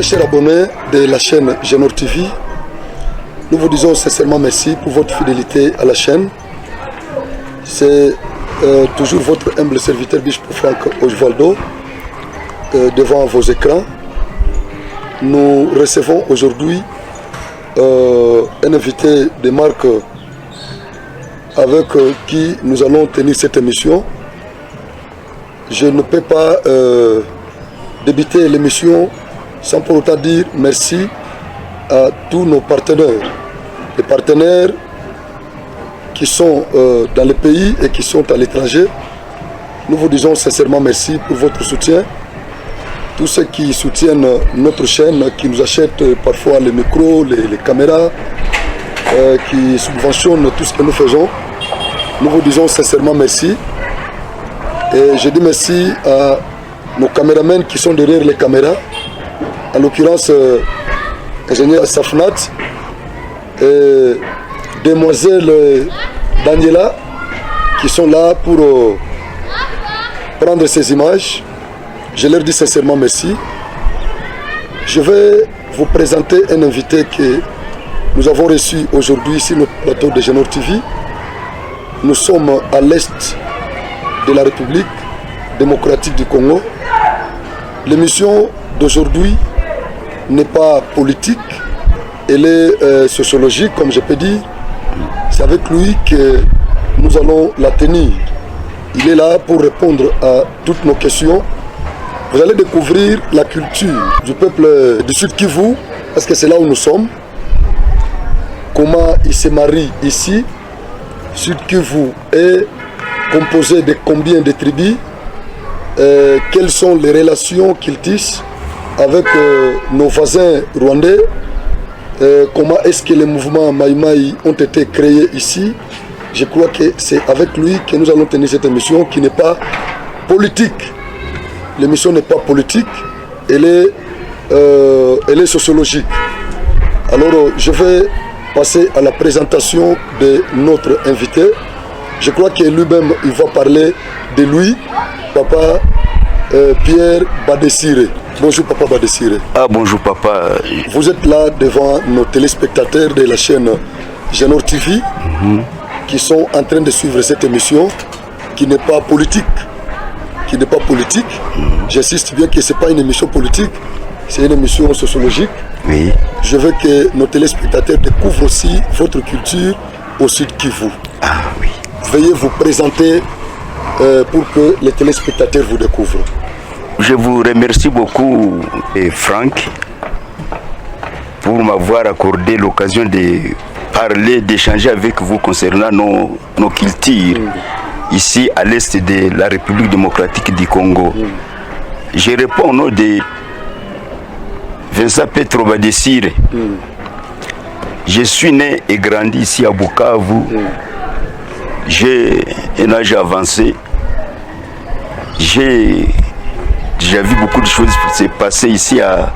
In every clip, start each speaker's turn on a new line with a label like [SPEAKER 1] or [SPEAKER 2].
[SPEAKER 1] chers abonnés de la chaîne Genor TV, nous vous disons sincèrement merci pour votre fidélité à la chaîne. C'est toujours votre humble serviteur Bishop Frank Osvaldo devant vos écrans. Nous recevons aujourd'hui un invité de marque avec qui nous allons tenir cette émission. Je ne peux pas débuter l'émission sans pour autant dire merci à tous nos partenaires. Les partenaires qui sont dans le pays et qui sont à l'étranger. Nous vous disons sincèrement merci pour votre soutien. Tous ceux qui soutiennent notre chaîne, qui nous achètent parfois les micros, les caméras, qui subventionnent tout ce que nous faisons, nous vous disons sincèrement merci. Et je dis merci à nos caméramens qui sont derrière les caméras, en l'occurrence ingénieur Safnat et demoiselle Daniela qui sont là pour prendre ces images. Je leur dis sincèrement merci. Je vais vous présenter un invité que nous avons reçu aujourd'hui sur notre plateau de Genor TV. Nous sommes à l'est de la République démocratique du Congo. L'émission d'aujourd'hui n'est pas politique, elle est sociologique, comme je peux dire. C'est avec lui que nous allons la tenir. Il est là pour répondre à toutes nos questions. Vous allez découvrir la culture du peuple du Sud Kivu, parce que c'est là où nous sommes. Comment il se marie ici. Sud Kivu est composé de combien de tribus, quelles sont les relations qu'ils tissent avec nos voisins rwandais, comment est-ce que les mouvements Maïmaï ont été créés ici. Je crois que c'est avec lui que nous allons tenir cette émission qui n'est pas politique. L'émission n'est pas politique, elle est sociologique. Alors je vais passer à la présentation de notre invité. Je crois que lui-même, il va parler de lui, Papa Pierre Badesire. Bonjour Papa Badesire.
[SPEAKER 2] Ah bonjour Papa.
[SPEAKER 1] Vous êtes là devant nos téléspectateurs de la chaîne Genor TV qui sont en train de suivre cette émission qui n'est pas politique. J'insiste bien que ce n'est pas une émission politique, c'est une émission sociologique.
[SPEAKER 2] Oui.
[SPEAKER 1] Je veux que nos téléspectateurs découvrent aussi votre culture au Sud Kivu.
[SPEAKER 2] Ah oui.
[SPEAKER 1] Veuillez vous présenter pour que les téléspectateurs vous découvrent.
[SPEAKER 2] Je vous remercie beaucoup, Franck, pour m'avoir accordé l'occasion de parler, d'échanger avec vous concernant nos cultures ici à l'est de la République démocratique du Congo. Je réponds au nom de Vincent Petro Badesire. Je suis né et grandi ici à Bukavu. J'ai un âge avancé. J'ai déjà vu beaucoup de choses se passer ici à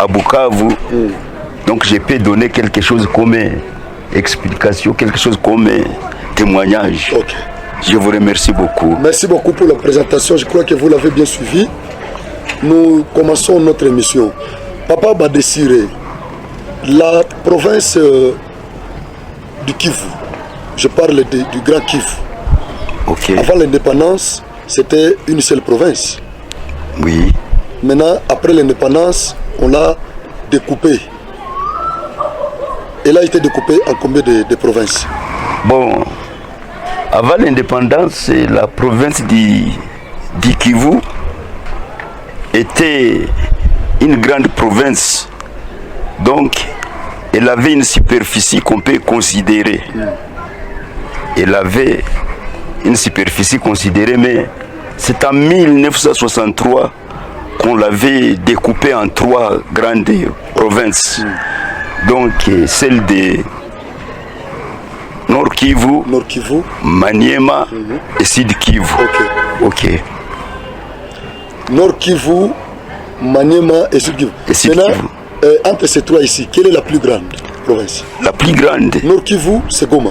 [SPEAKER 2] Bukavu. Donc je peux donner quelque chose comme explication, quelque chose comme témoignage.
[SPEAKER 1] Okay.
[SPEAKER 2] Je vous remercie beaucoup.
[SPEAKER 1] Merci beaucoup pour la présentation. Je crois que vous l'avez bien suivi. Nous commençons notre émission. Papa Badesire, la province du Kivu, je parle du Grand Kivu.
[SPEAKER 2] Okay.
[SPEAKER 1] Avant l'indépendance, c'était une seule province.
[SPEAKER 2] Oui.
[SPEAKER 1] Maintenant, après l'indépendance, on l'a découpé. Elle a été découpée en combien de provinces?
[SPEAKER 2] Bon, avant l'indépendance, la province du Kivu était une grande province. Donc, elle avait une superficie qu'on peut considérer. Elle avait une superficie considérée, mais c'est en 1963 qu'on l'avait découpée en 3 grandes provinces. Donc, celle de Nord Kivu, Maniema et Sud Kivu. Ok.
[SPEAKER 1] Nord Kivu, Maniema et Sud Kivu. Maintenant, entre ces 3 ici, quelle est la plus grande province?
[SPEAKER 2] La plus grande.
[SPEAKER 1] Nord Kivu, c'est Goma.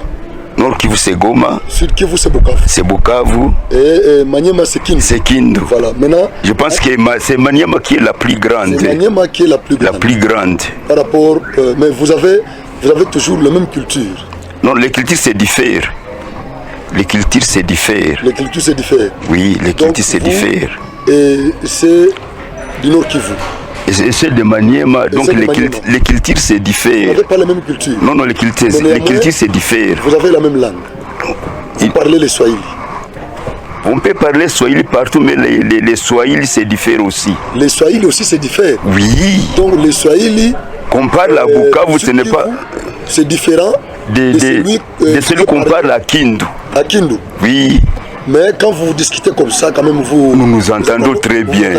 [SPEAKER 2] Nord Kivu c'est Goma.
[SPEAKER 1] Sud Kivu c'est Bukavu.
[SPEAKER 2] C'est Bukavu.
[SPEAKER 1] Et Maniema c'est Kindu.
[SPEAKER 2] C'est Kindu.
[SPEAKER 1] Voilà. Maintenant,
[SPEAKER 2] je pense que c'est Maniema qui est la plus grande.
[SPEAKER 1] C'est Maniema qui est la plus grande.
[SPEAKER 2] La plus grande.
[SPEAKER 1] Par rapport, mais vous avez toujours la même culture.
[SPEAKER 2] Non, les cultures c'est différent. Les cultures c'est différent.
[SPEAKER 1] Les cultures c'est différent.
[SPEAKER 2] Oui, les cultures c'est différent.
[SPEAKER 1] Et c'est du Nord Kivu.
[SPEAKER 2] Et c'est de Maniema, donc les cultures c'est différent.
[SPEAKER 1] Vous n'avez pas la même culture.
[SPEAKER 2] Non, les cultures c'est différent.
[SPEAKER 1] Vous avez la même langue. Vous parlez le Swahili.
[SPEAKER 2] On peut parler Swahili partout, mais les Swahili c'est différent aussi.
[SPEAKER 1] Les Swahili aussi c'est différent.
[SPEAKER 2] Oui.
[SPEAKER 1] Donc les Swahili.
[SPEAKER 2] Qu'on parle à Bukavu, ce n'est pas.
[SPEAKER 1] C'est différent
[SPEAKER 2] de celui qu'on parle à Kindu.
[SPEAKER 1] À Kindu.
[SPEAKER 2] Oui.
[SPEAKER 1] Mais quand vous discutez comme ça, quand même,
[SPEAKER 2] nous nous entendons très bien.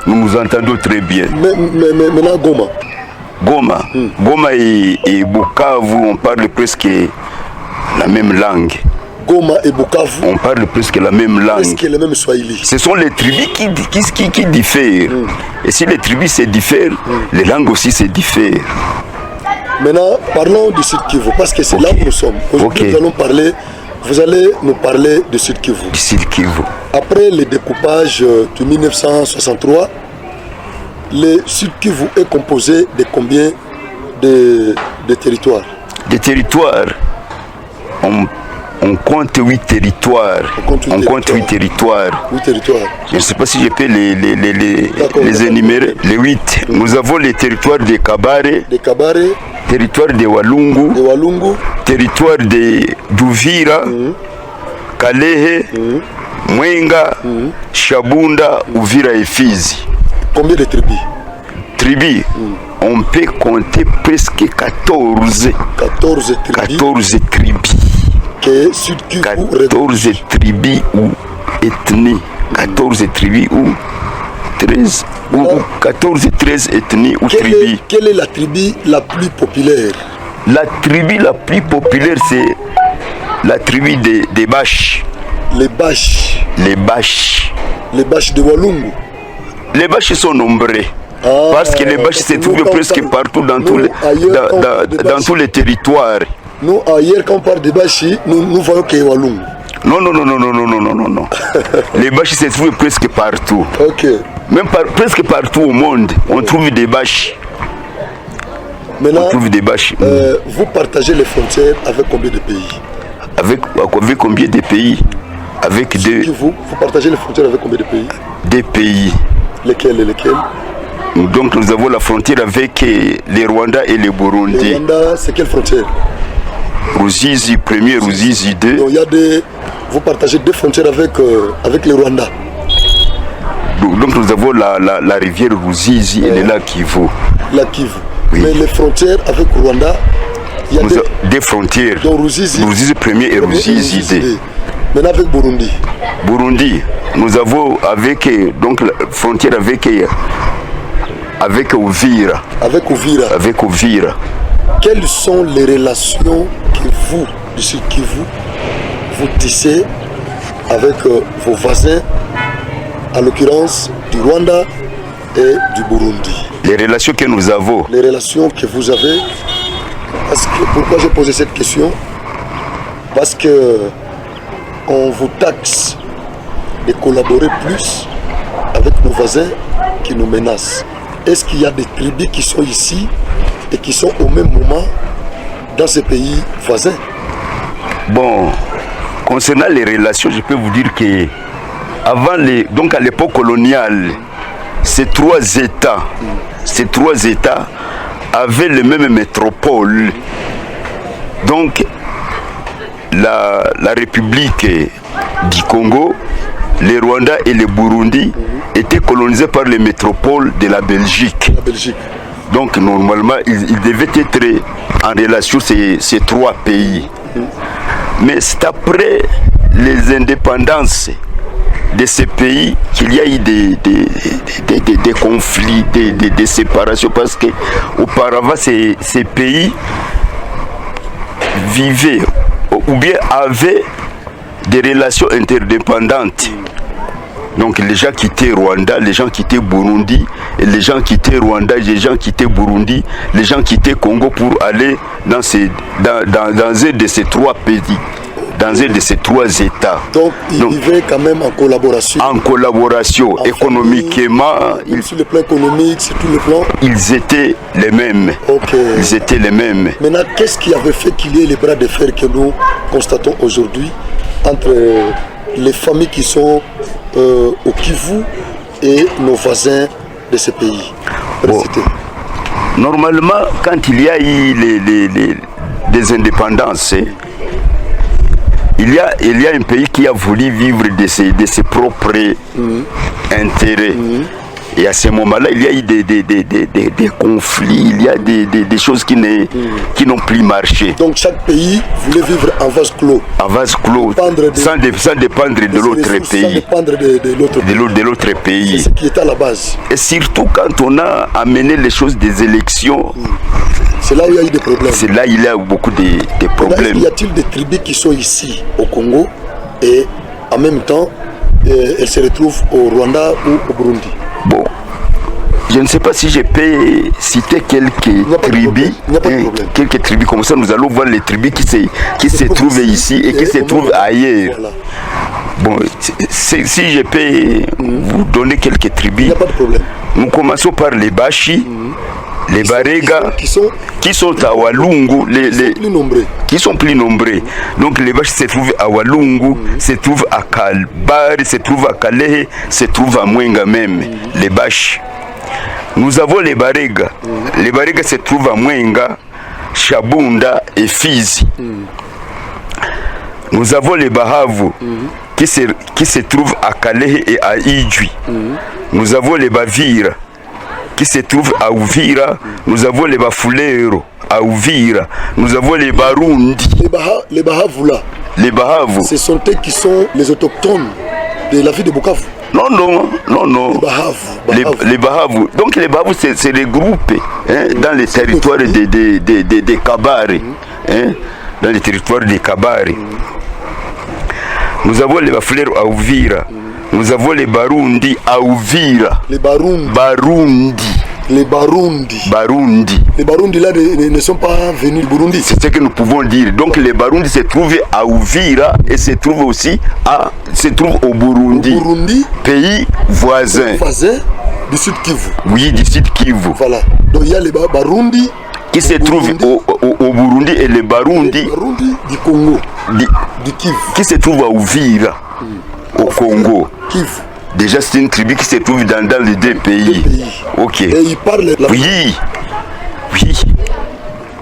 [SPEAKER 2] Nous nous entendons très bien.
[SPEAKER 1] Mais maintenant, Goma.
[SPEAKER 2] Goma. Goma et Bukavu, on parle presque la même langue.
[SPEAKER 1] Goma et Bukavu.
[SPEAKER 2] On parle presque la même langue.
[SPEAKER 1] Presque le même Swahili.
[SPEAKER 2] Ce sont les tribus qui diffèrent. Et si les tribus se diffèrent, les langues aussi se diffèrent.
[SPEAKER 1] Maintenant, parlons du Sud Kivu, parce que c'est là où nous sommes. Aujourd'hui, vous allez nous parler de Sud Kivu.
[SPEAKER 2] Sud Kivu.
[SPEAKER 1] Après le découpage de 1963, le Sud Kivu est composé de combien de territoires?
[SPEAKER 2] Des territoires. On compte 8 territoires. On compte 8 territoires.
[SPEAKER 1] 8 territoires.
[SPEAKER 2] Je ne sais pas si je peux les énumérer. Les 8. Nous avons les territoires de Kabare.
[SPEAKER 1] De Kabare.
[SPEAKER 2] Territoire de Walungu.
[SPEAKER 1] De Walungu.
[SPEAKER 2] Territoire de Duvira. Kalehe. Mwenga. Shabunda. Uvira et Fizi.
[SPEAKER 1] Combien de tribus?
[SPEAKER 2] Tribus. On peut compter presque 14.
[SPEAKER 1] 14 tribus.
[SPEAKER 2] 14 tribus. 14 tribus ou ethnies. 14 tribus ou 13 ou 14-13 ethnies ou tribus.
[SPEAKER 1] Quelle est la tribu la plus populaire?
[SPEAKER 2] La tribu la plus populaire, c'est la tribu des Baches.
[SPEAKER 1] Les Baches.
[SPEAKER 2] Les Baches.
[SPEAKER 1] Les Baches de Walungu.
[SPEAKER 2] Les Baches sont nombreux. Parce que les Baches se trouvent presque partout dans tous les territoires.
[SPEAKER 1] Nous, ailleurs, quand on parle de Bachi, nous voyons qu'il y a Walungu.
[SPEAKER 2] Non. Les Baches se trouvent presque partout.
[SPEAKER 1] Ok.
[SPEAKER 2] Même presque partout au monde, on trouve des Baches.
[SPEAKER 1] Maintenant,
[SPEAKER 2] on trouve des Baches.
[SPEAKER 1] Vous partagez les frontières avec combien de pays?
[SPEAKER 2] Avec combien de pays? Avec deux.
[SPEAKER 1] Vous partagez les frontières avec combien de pays?
[SPEAKER 2] Des pays.
[SPEAKER 1] Lesquels et lesquels?
[SPEAKER 2] Donc nous avons la frontière avec les Rwanda et les Burundi.
[SPEAKER 1] Le Rwanda, c'est quelle frontière?
[SPEAKER 2] Ruzizi 1er, Ruzizi 2.
[SPEAKER 1] Donc vous partagez deux frontières avec le Rwanda.
[SPEAKER 2] Donc nous avons la rivière Ruzizi et le lac Kivu.
[SPEAKER 1] La Kivu.
[SPEAKER 2] Oui.
[SPEAKER 1] Mais les frontières avec le Rwanda, il y a
[SPEAKER 2] des frontières.
[SPEAKER 1] Donc Ruzizi
[SPEAKER 2] 1er et Ruzizi 2.
[SPEAKER 1] Maintenant avec Burundi.
[SPEAKER 2] Burundi, nous avons donc la frontière avec Uvira.
[SPEAKER 1] Avec Uvira.
[SPEAKER 2] Avec Uvira.
[SPEAKER 1] Quelles sont les relations que vous, du Sud Kivu, vous tissez avec vos voisins, en l'occurrence du Rwanda et du Burundi?
[SPEAKER 2] Les relations que nous avons.
[SPEAKER 1] Les relations que vous avez. Pourquoi j'ai posé cette question? Parce que on vous taxe de collaborer plus avec nos voisins qui nous menacent. Est-ce qu'il y a des tribus qui sont ici et qui sont au même moment dans ces pays voisins?
[SPEAKER 2] Bon, concernant les relations, je peux vous dire que donc à l'époque coloniale, ces trois États avaient les mêmes métropoles. Donc la République du Congo, le Rwanda et le Burundi étaient colonisés par les métropoles de la Belgique. Donc normalement, ils devaient être en relation ces trois pays. Mais c'est après les indépendances de ces pays qu'il y a eu des conflits, des séparations, parce que auparavant ces pays vivaient ou bien avaient des relations interdépendantes. Donc les gens quittaient Rwanda, les gens quittaient Burundi, et les gens quittaient Rwanda, les gens quittaient Burundi, les gens quittaient Congo pour aller dans un de ces trois pays. dans un de ces trois États.
[SPEAKER 1] Donc, ils vivaient quand même en collaboration.
[SPEAKER 2] En collaboration,
[SPEAKER 1] en
[SPEAKER 2] économiquement.
[SPEAKER 1] Famille, sur le plan économique, sur tous les plans.
[SPEAKER 2] Ils étaient les mêmes. Ils étaient les mêmes.
[SPEAKER 1] Maintenant, qu'est-ce qui avait fait qu'il y ait les bras de fer que nous constatons aujourd'hui entre les familles qui sont au Kivu et nos voisins de ce pays?
[SPEAKER 2] Bon. Normalement, quand il y a eu des indépendances, il y a un pays qui a voulu vivre de ses propres intérêts. Et à ce moment-là, il y a eu des conflits, il y a des choses qui n'ont plus marché.
[SPEAKER 1] Donc chaque pays voulait vivre en vase clos.
[SPEAKER 2] En vase clos, sans dépendre de l'autre pays.
[SPEAKER 1] Sans dépendre de l'autre pays. C'est ce qui était à la base.
[SPEAKER 2] Et surtout quand on a amené les choses des élections.
[SPEAKER 1] C'est là où il y a eu des problèmes.
[SPEAKER 2] C'est là où il y a beaucoup de problèmes.
[SPEAKER 1] Y a-t-il des tribus qui sont ici au Congo et en même temps elles se retrouvent au Rwanda ou au Burundi?
[SPEAKER 2] Bon, je ne sais pas si je peux citer quelques tribus. Quelques tribus comme ça, nous allons voir les tribus qui se trouvent ici et qui se trouvent ailleurs. Voilà. Bon, si je peux vous donner quelques tribus.
[SPEAKER 1] Il n'y a pas de problème.
[SPEAKER 2] Nous commençons par les Bashi. Les Barega qui sont à Walungu, qui sont plus nombreux. Donc les Bashi se trouvent à Walungu, se trouvent à Kalbari, se trouvent à Kalehe, se trouvent à Mwenga même, les Bashi. Nous avons les Barega. Les Barega se trouvent à Mwenga, Shabunda et Fizi. Nous avons les Bahavu qui se trouvent à Kalehe et à Idjui. Nous avons les Bavira qui se trouvent à Uvira. Nous avons les Bafulero à Uvira. Nous avons les Barundi.
[SPEAKER 1] Les Bahavu là.
[SPEAKER 2] Les Bahavu.
[SPEAKER 1] Ce sont eux qui sont les autochtones de la ville de Bukavu.
[SPEAKER 2] Non. Les Bahavu. Donc les Bahavu c'est regroupé dans les territoires des Kabare. Dans les territoires des Kabare. Nous avons les Bafulero à Uvira. Nous avons les Barundi à Uvira.
[SPEAKER 1] Les Barundi. Les Barundi. Les Barundi là ne sont pas venus du Burundi.
[SPEAKER 2] C'est ce que nous pouvons dire. Donc les Barundi se trouvent à Uvira et se trouvent aussi au Burundi.
[SPEAKER 1] Au Burundi.
[SPEAKER 2] Pays voisin.
[SPEAKER 1] Du Sud Kivu.
[SPEAKER 2] Oui, du Sud Kivu.
[SPEAKER 1] Voilà. Donc il y a les Barundi
[SPEAKER 2] qui se trouvent au Burundi et les Barundi
[SPEAKER 1] du Congo. Du Kivu.
[SPEAKER 2] Qui se trouvent à Uvira. Au Congo.
[SPEAKER 1] Kivu.
[SPEAKER 2] Déjà c'est une tribu qui se trouve dans les deux pays. Ok.
[SPEAKER 1] Et ils parlent
[SPEAKER 2] Oui.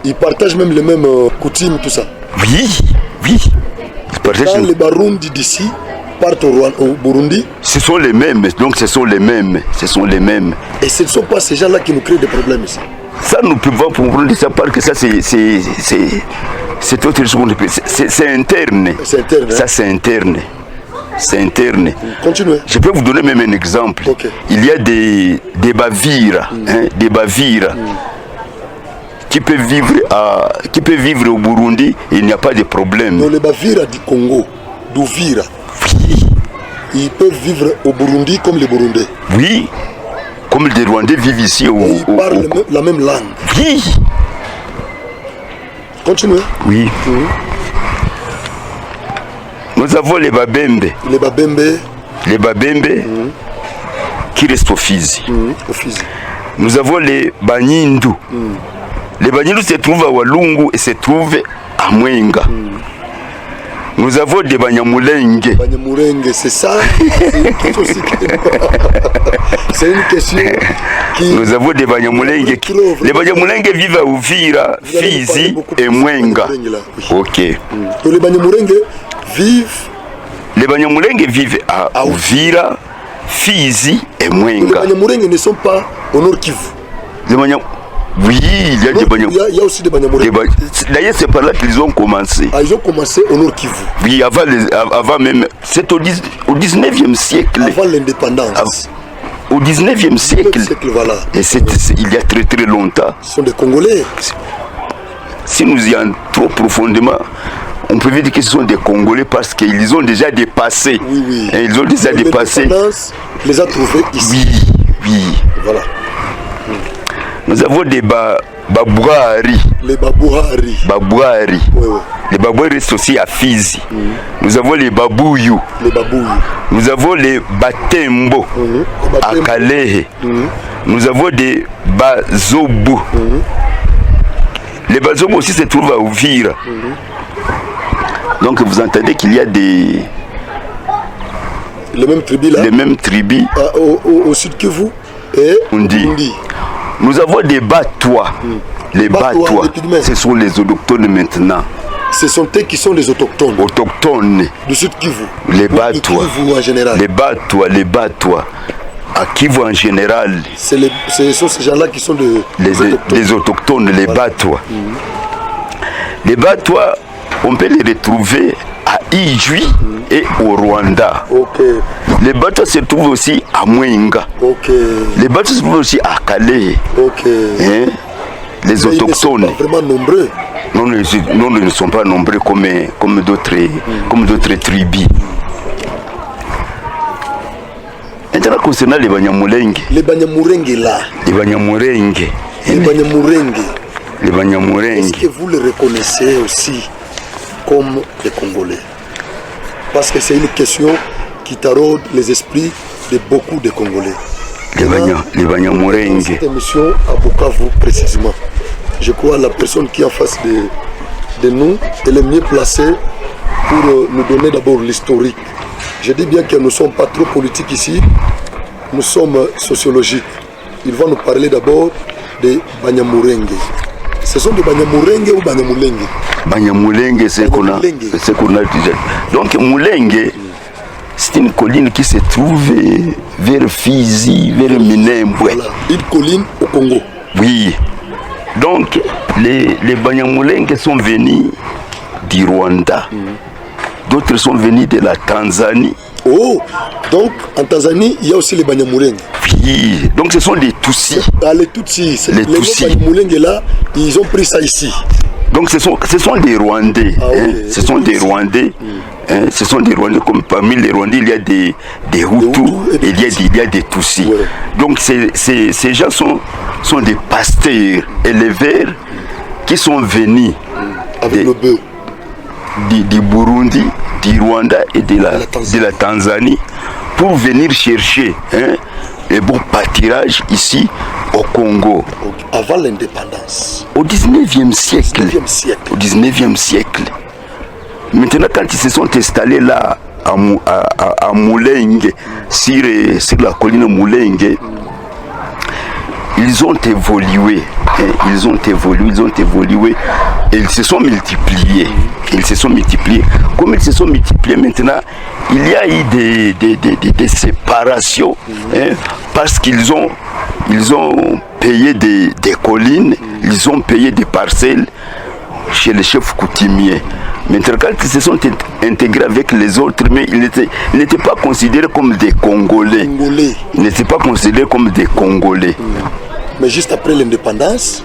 [SPEAKER 1] Ils partagent même les mêmes coutumes, tout ça.
[SPEAKER 2] Oui.
[SPEAKER 1] Quand les Barundi d'ici partent au Burundi.
[SPEAKER 2] Ce sont les mêmes, donc ce sont les mêmes.
[SPEAKER 1] Et ce ne sont pas ces gens-là qui nous créent des problèmes ici.
[SPEAKER 2] Ça nous pouvons comprendre ça parce que ça c'est autre chose. C'est interne. Ça c'est interne. C'est interne.
[SPEAKER 1] Continuez.
[SPEAKER 2] Je peux vous donner même un exemple.
[SPEAKER 1] Okay.
[SPEAKER 2] Il y a des Bavira, des Bavira qui peuvent vivre au Burundi et il n'y a pas de problème.
[SPEAKER 1] Donc les Bavira du Congo, d'Uvira, ils peuvent vivre au Burundi comme les Burundais.
[SPEAKER 2] Oui, comme les Rwandais vivent ici
[SPEAKER 1] ils parlent la même langue.
[SPEAKER 2] Oui.
[SPEAKER 1] Continuez.
[SPEAKER 2] Oui. Nous avons les Babembe. Les Babembe qui restent au Fizi. Nous avons les Banyindu. Les Banyindu se trouvent à Walungu et se trouvent à Mwenga. Nous avons des Banyamulenge.
[SPEAKER 1] Banyamulenge, c'est ça. C'est une question qui...
[SPEAKER 2] Nous avons des Banyamulenge. Les Banyamulenge vivent à Uvira, Fizi et Mwenga. Ok.
[SPEAKER 1] Donc les Banyamulenge
[SPEAKER 2] vivent à Uvira, Fizi et Mwenga.
[SPEAKER 1] Les Banyamulenge ne sont pas au Nord Kivu.
[SPEAKER 2] Oui, il y a des Banyamulenge.
[SPEAKER 1] Il y a aussi des Banyamulenge.
[SPEAKER 2] D'ailleurs, c'est par là qu'ils ont commencé.
[SPEAKER 1] Ils ont commencé au Nord Kivu.
[SPEAKER 2] Oui, avant même. C'est au 19e siècle.
[SPEAKER 1] Avant l'indépendance.
[SPEAKER 2] Au 19e siècle.
[SPEAKER 1] Voilà.
[SPEAKER 2] Et il y a très très longtemps.
[SPEAKER 1] Ce sont des Congolais.
[SPEAKER 2] Si nous y entrons profondément, on peut dire que ce sont des Congolais parce qu'ils ont déjà dépassé.
[SPEAKER 1] Oui.
[SPEAKER 2] Et ils ont déjà dépassé.
[SPEAKER 1] L'indépendance les a trouvés ici.
[SPEAKER 2] Oui.
[SPEAKER 1] Voilà.
[SPEAKER 2] Nous avons des Babouari.
[SPEAKER 1] Les Babouari.
[SPEAKER 2] Babouari.
[SPEAKER 1] Ouais, ouais.
[SPEAKER 2] Les Babouari sont aussi à Fizi. Nous avons les Babouyou.
[SPEAKER 1] Les Babouyou.
[SPEAKER 2] Nous avons les Batembo à Kalehe. Nous avons des Bazobo. Les Bazobo aussi se trouvent à Ouvira. Donc vous entendez qu'il y a des...
[SPEAKER 1] Les mêmes tribus là.
[SPEAKER 2] Les mêmes tribus.
[SPEAKER 1] Au sud que vous. Et
[SPEAKER 2] Undi. Nous avons des Batois. Les Batois, ce sont les autochtones maintenant.
[SPEAKER 1] Ce sont eux qui sont les autochtones.
[SPEAKER 2] Autochtones.
[SPEAKER 1] Du sud Kivu.
[SPEAKER 2] Les Batois.
[SPEAKER 1] Kivu en général.
[SPEAKER 2] Les Batois. À Kivu en général.
[SPEAKER 1] Ce sont ces gens-là qui sont
[SPEAKER 2] les autochtones, les Batois. Les Batois, on peut les retrouver à Ijui et au Rwanda.
[SPEAKER 1] Okay.
[SPEAKER 2] Les Batois se trouvent aussi à Mwenga.
[SPEAKER 1] Okay.
[SPEAKER 2] Les Batois se trouvent aussi à Calais.
[SPEAKER 1] Okay.
[SPEAKER 2] Hein? Les autochtones.
[SPEAKER 1] Ils ne sont pas vraiment nombreux.
[SPEAKER 2] Non, ils ne sont pas nombreux comme d'autres tribus. Maintenant, concernant les Banyamulenge.
[SPEAKER 1] Les Banyamulenge là.
[SPEAKER 2] Les Banyamulenge.
[SPEAKER 1] Les Banyamulenge.
[SPEAKER 2] Les Banyamulenge.
[SPEAKER 1] Est-ce que vous les reconnaissez aussi comme des Congolais? Parce que c'est une question qui taraude les esprits de beaucoup de Congolais.
[SPEAKER 2] Les Banyamulenge.
[SPEAKER 1] Cette émission à Bukavu précisément. Je crois que la personne qui est en face de nous, elle est mieux placée pour nous donner d'abord l'historique. Je dis bien que nous ne sommes pas trop politiques ici, nous sommes sociologiques. Il va nous parler d'abord des Banyamulenge. Ce sont des Banyamulenge ou Banyamulenge?
[SPEAKER 2] Banyamulenge, c'est qu'on a déjà. Donc Mulenge, c'est une colline qui se trouve vers Fizi, vers Minembwe.
[SPEAKER 1] Voilà, une colline au Congo.
[SPEAKER 2] Oui. Donc les Banyamulenge sont venus du Rwanda. D'autres sont venus de la Tanzanie.
[SPEAKER 1] Oh, donc en Tanzanie, il y a aussi les Banyamulenge.
[SPEAKER 2] Oui, donc ce sont des Tutsis.
[SPEAKER 1] Ah, les Tutsis.
[SPEAKER 2] Les Tutsis.
[SPEAKER 1] Banyamulenge là, ils ont pris ça ici.
[SPEAKER 2] Donc ce sont des Rwandais.
[SPEAKER 1] Ah,
[SPEAKER 2] hein,
[SPEAKER 1] oui,
[SPEAKER 2] ce sont des Rwandais. Hein, ce sont des Rwandais, comme parmi les Rwandais, il y a des Hutus et il y a des Tutsis. Ouais. Donc ces gens sont des pasteurs éleveurs qui sont venus
[SPEAKER 1] avec le bœuf.
[SPEAKER 2] Du Burundi, du Rwanda et de la Tanzanie pour venir chercher les bons pâturages ici au Congo.
[SPEAKER 1] Avant l'indépendance.
[SPEAKER 2] Au 19e siècle. Au 19e siècle. Maintenant, quand ils se sont installés là à Mulenge, sur la colline Mulenge, ils ont évolué, et ils se sont multipliés. Comme ils se sont multipliés maintenant, il y a eu des séparations, parce qu'ils ont payé des collines, ils ont payé des parcelles chez les chefs coutumiers. Maintenant, quand ils se sont intégrés avec les autres, mais ils n'étaient pas considérés comme des Congolais. Ils n'étaient pas considérés comme des Congolais.
[SPEAKER 1] Mais juste après l'indépendance,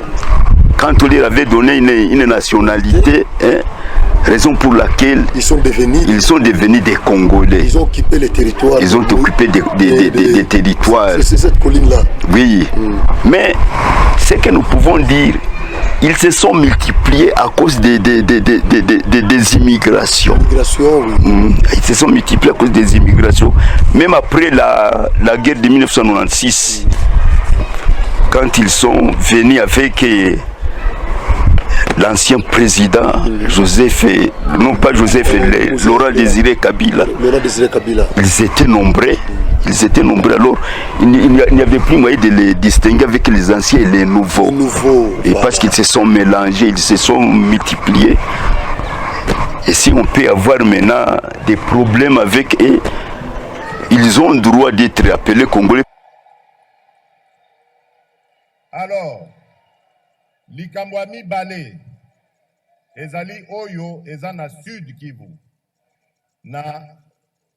[SPEAKER 2] quand on leur avait donné une nationalité, raison pour laquelle
[SPEAKER 1] ils sont
[SPEAKER 2] devenus des Congolais.
[SPEAKER 1] Ils ont occupé les territoires.
[SPEAKER 2] Ils ont occupé des territoires.
[SPEAKER 1] C'est cette colline-là.
[SPEAKER 2] Oui. Mais ce que nous pouvons dire, ils se sont multipliés à cause des immigrations.
[SPEAKER 1] Oui.
[SPEAKER 2] Ils se sont multipliés à cause des immigrations. Même après la guerre de 1996, quand ils sont venus avec l'ancien président Laurent Désiré Kabila. Ils étaient nombreux. Alors, il n'y avait plus moyen de les distinguer avec les anciens et les nouveaux. Et parce qu'ils se sont mélangés, ils se sont multipliés. Et si on peut avoir maintenant des problèmes avec eux, ils ont le droit d'être appelés Congolais.
[SPEAKER 3] Alors, likambo ya mibale ezali oyo eza na sud Kivu na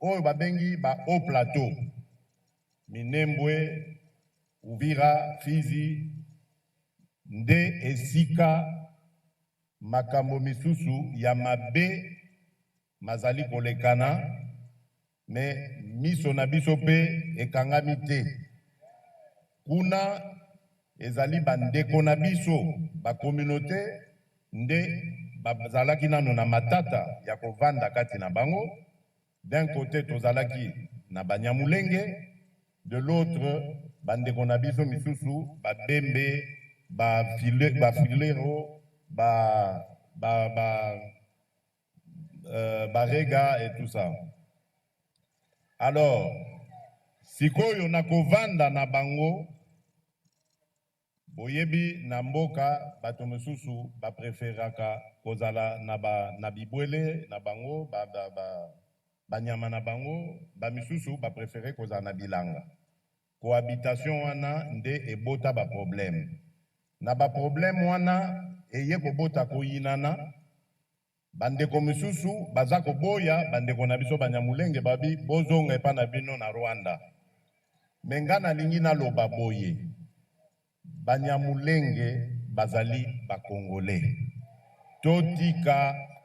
[SPEAKER 3] oyo babengi ba haut plateau Minembwe, Uvira, Fizi nde esika makambo misusu ya mabe mazali kolekana me miso na biso pe ekangami te kuna ezali bandeko na biso ba communauté nde bazalaki nano na matata ya kovanda kati na bango. D'un côté tozalaki na Banyamulenge, de l'autre bandeko na biso misusu babembe bafilero barega et tout ça. Alors sikoyo na kovanda na bango boyebi na mboka bato mosusu bapreferaka kozala na bibwele na bango banyama na bango bamisusu baprefere kozala na bilanga. Cohabitation wana nde ebota ba problème na ba problème wana eye kobota koyinana bandeko misusu baza koboya bandeko na biso Banyamulenge babi bozonga epa na bino na Rwanda. Menga na lingi na loba boye Banyamulenge bazali ba Congolais.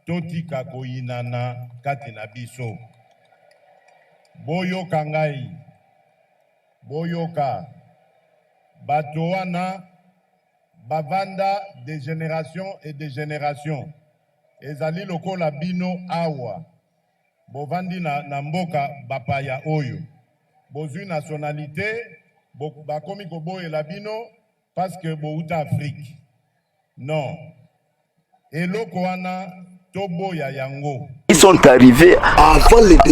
[SPEAKER 3] Totika koyinana kati na biso. Boyoka ngai. Boyoka. Bato wana bavanda des générations et des générations. Ezali lokola bino awa. Bovandi na mboka bapaya oyo. Bozui nationalité, bakomi koboye la bino parce que bouta Afrique. Non. Eloko wana toboya yango.
[SPEAKER 2] Ils sont arrivés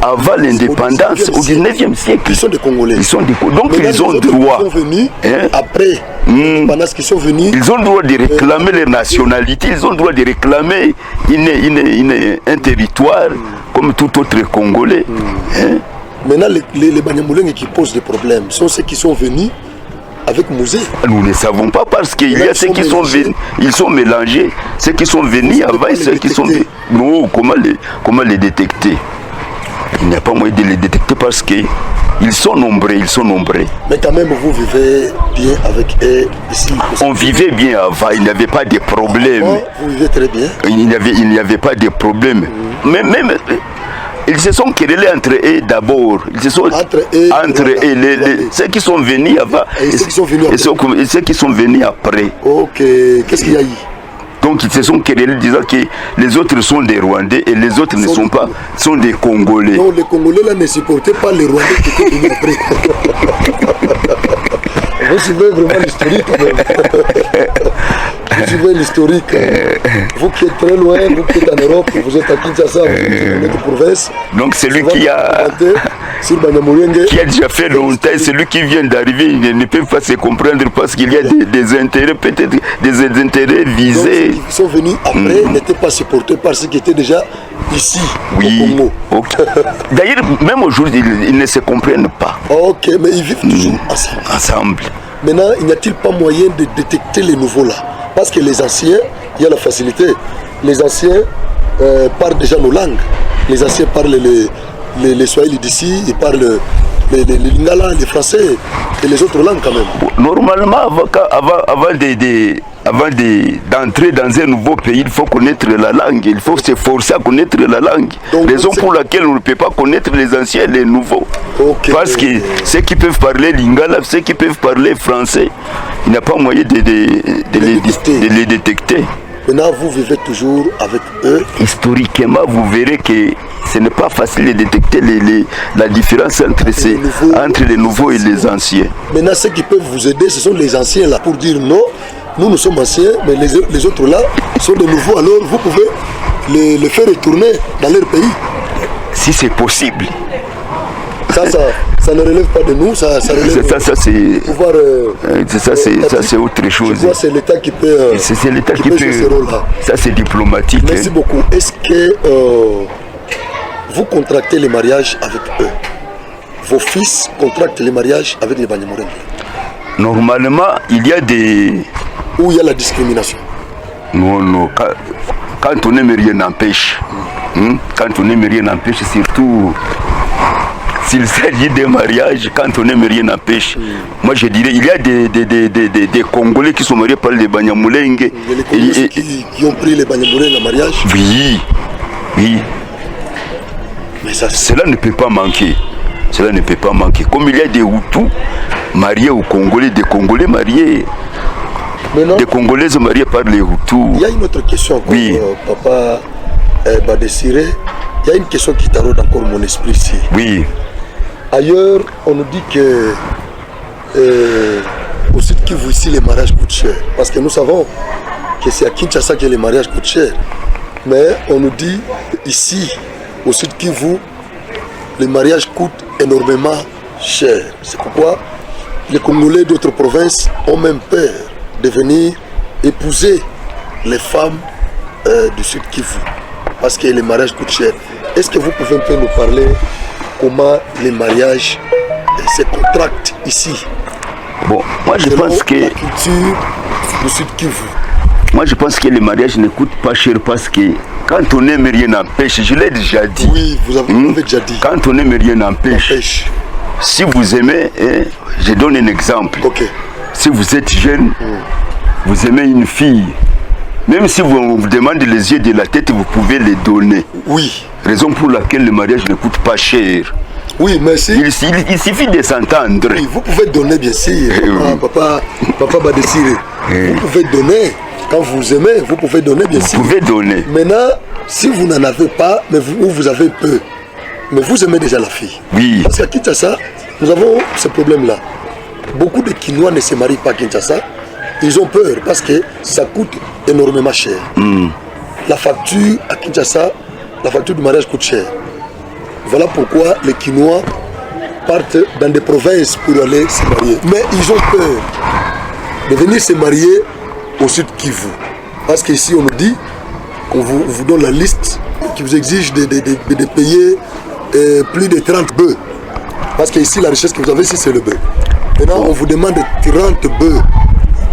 [SPEAKER 2] avant l'indépendance au 19e siècle.
[SPEAKER 1] Ils sont des Congolais.
[SPEAKER 2] Donc ils ont droit.
[SPEAKER 1] Ils sont venus après. Pendant ce qu'ils sont venus.
[SPEAKER 2] Ils ont droit de réclamer leur nationalité. Ils ont droit de réclamer un territoire comme tout autre Congolais.
[SPEAKER 1] Maintenant, les Banyamulenge qui posent des problèmes sont ceux qui sont venus avec Mouzé.
[SPEAKER 2] Nous ne savons pas parce qu'il y a ceux qui sont venus, ils sont mélangés. Ceux qui sont venus avant et ceux qui sont venus. Non, comment les détecter? Il n'y a pas moyen de les détecter parce qu'ils sont nombreux,
[SPEAKER 1] Mais quand même, vous vivez bien avec eux ici.
[SPEAKER 2] On vivait bien avant, il n'y avait pas de problème.
[SPEAKER 1] Vous vivez très bien.
[SPEAKER 2] Il n'y avait pas de problème. Même ils se sont querellés entre eux d'abord. Ils se sont entre eux, ceux qui sont venus avant
[SPEAKER 1] et ceux qui sont venus après.
[SPEAKER 2] Ok,
[SPEAKER 1] qu'est-ce qu'il y a eu?
[SPEAKER 2] Donc ils se sont querellés disant que les autres sont des Rwandais et les autres ne sont pas, sont des Congolais.
[SPEAKER 1] Non, les Congolais là ne supportaient pas les Rwandais qui étaient venus après. Vous suivez vraiment l'historique. Vous suivez l'historique. Vous qui êtes très loin, vous qui êtes en Europe, vous êtes à Kinshasa, vous êtes dans notre province.
[SPEAKER 2] Donc celui qui a déjà fait longtemps, celui qui vient d'arriver, il ne peut pas se comprendre parce qu'il y a des intérêts, peut-être des intérêts visés.
[SPEAKER 1] Donc, ceux qui sont venus après n'étaient pas supportés par ceux qui étaient déjà ici, au Congo.
[SPEAKER 2] Okay. D'ailleurs, même aujourd'hui, ils ne se comprennent pas.
[SPEAKER 1] Ok, mais ils vivent toujours ensemble. Maintenant, il n'y a-t-il pas moyen de détecter les nouveaux là? Parce que les anciens, il y a la facilité. Les anciens parlent déjà nos langues. Les anciens parlent les Swahili d'ici, ils parlent les Lingala, les Français et les autres langues quand même.
[SPEAKER 2] Normalement, avant d'entrer dans un nouveau pays, il faut connaître la langue. Il faut se forcer à connaître la langue. Donc, raison pour laquelle on ne peut pas connaître les anciens et les nouveaux. Okay. Parce que ceux qui peuvent parler Lingala, ceux qui peuvent parler français, il n'y a pas moyen de les détecter.
[SPEAKER 1] Maintenant, vous vivez toujours avec eux.
[SPEAKER 2] Historiquement, vous verrez que ce n'est pas facile de détecter la différence entre les nouveaux et les anciens.
[SPEAKER 1] Maintenant, ceux qui peuvent vous aider, ce sont les anciens là, pour dire non, nous sommes anciens, mais les autres là sont de nouveaux. Alors, vous pouvez les faire retourner dans leur pays.
[SPEAKER 2] Si c'est possible.
[SPEAKER 1] Ça ne relève pas de nous, ça relève
[SPEAKER 2] c'est pouvoir. Ça c'est autre chose.
[SPEAKER 1] C'est l'État qui peut.
[SPEAKER 2] C'est l'État qui peut.
[SPEAKER 1] Ce rôle-là.
[SPEAKER 2] Ça c'est diplomatique.
[SPEAKER 1] Merci beaucoup. Est-ce que vous contractez les mariages avec eux? Vos fils contractent les mariages avec les Banyamulenge?
[SPEAKER 2] Normalement, il y a des.
[SPEAKER 1] Où il y a la discrimination?
[SPEAKER 2] Non. Quand on n'aime rien n'empêche. Quand on n'aime rien n'empêche, surtout. S'il s'agit de mariage, quand on n'aime rien n'empêche. Moi je dirais, il y a des Congolais qui sont mariés par les Banyamulenge.
[SPEAKER 1] Il y a les Congolais qui ont pris les Banyamulenge en mariage?
[SPEAKER 2] Oui.
[SPEAKER 1] Mais ça,
[SPEAKER 2] cela ne peut pas manquer. Comme il y a des Hutus mariés aux Congolais, des Congolais mariés
[SPEAKER 1] Maintenant,
[SPEAKER 2] des Congolaises mariées par les Hutus.
[SPEAKER 1] il y a une autre question,
[SPEAKER 2] Oui.
[SPEAKER 1] Papa Badesiré. Il y a une question qui taraude encore mon esprit ici.
[SPEAKER 2] Oui,
[SPEAKER 1] Ailleurs, on nous dit que au Sud Kivu, ici, les mariages coûtent cher. Parce que nous savons que c'est à Kinshasa que les mariages coûtent cher. Mais on nous dit ici, au Sud Kivu, les mariages coûtent énormément cher. C'est pourquoi les Congolais d'autres provinces ont même peur de venir épouser les femmes du Sud Kivu. Parce que les mariages coûtent cher. Est-ce que vous pouvez un peu nous parler comment les mariages se contractent ici?
[SPEAKER 2] bon, moi je
[SPEAKER 1] Selon
[SPEAKER 2] pense que
[SPEAKER 1] la culture du Sud Kivu.
[SPEAKER 2] moi je pense que les mariages ne coûtent pas cher parce que quand on aime rien n'empêche, je l'ai déjà dit.
[SPEAKER 1] Oui, vous avez déjà dit.
[SPEAKER 2] Quand on aime rien n'empêche.
[SPEAKER 1] Pêche.
[SPEAKER 2] Si vous aimez, je donne un exemple.
[SPEAKER 1] Ok.
[SPEAKER 2] Si vous êtes jeune, vous aimez une fille, même si on vous demande les yeux de la tête, vous pouvez les donner.
[SPEAKER 1] Oui.
[SPEAKER 2] Raison pour laquelle le mariage ne coûte pas cher.
[SPEAKER 1] Oui, merci.
[SPEAKER 2] Il suffit de s'entendre.
[SPEAKER 1] Oui, vous pouvez donner, bien sûr.
[SPEAKER 2] oui.
[SPEAKER 1] Papa Badesiré. Vous pouvez donner. Quand vous aimez, vous pouvez donner, bien sûr.
[SPEAKER 2] Vous pouvez donner.
[SPEAKER 1] Maintenant, si vous n'en avez pas, mais vous avez peu, mais vous aimez déjà la fille.
[SPEAKER 2] Oui.
[SPEAKER 1] Parce qu'à Kinshasa, nous avons ce problème-là. Beaucoup de Kinois ne se marient pas à Kinshasa. Ils ont peur parce que ça coûte énormément cher. La facture à Kinshasa, la facture du mariage coûte cher. Voilà pourquoi les Kinois partent dans des provinces pour aller se marier. Mais ils ont peur de venir se marier au Sud Kivu. Parce qu'ici, on nous dit qu'on vous donne la liste qui vous exige de payer plus de 30 bœufs. Parce qu'ici, la richesse que vous avez ici, c'est le bœuf. Maintenant, on vous demande 30 bœufs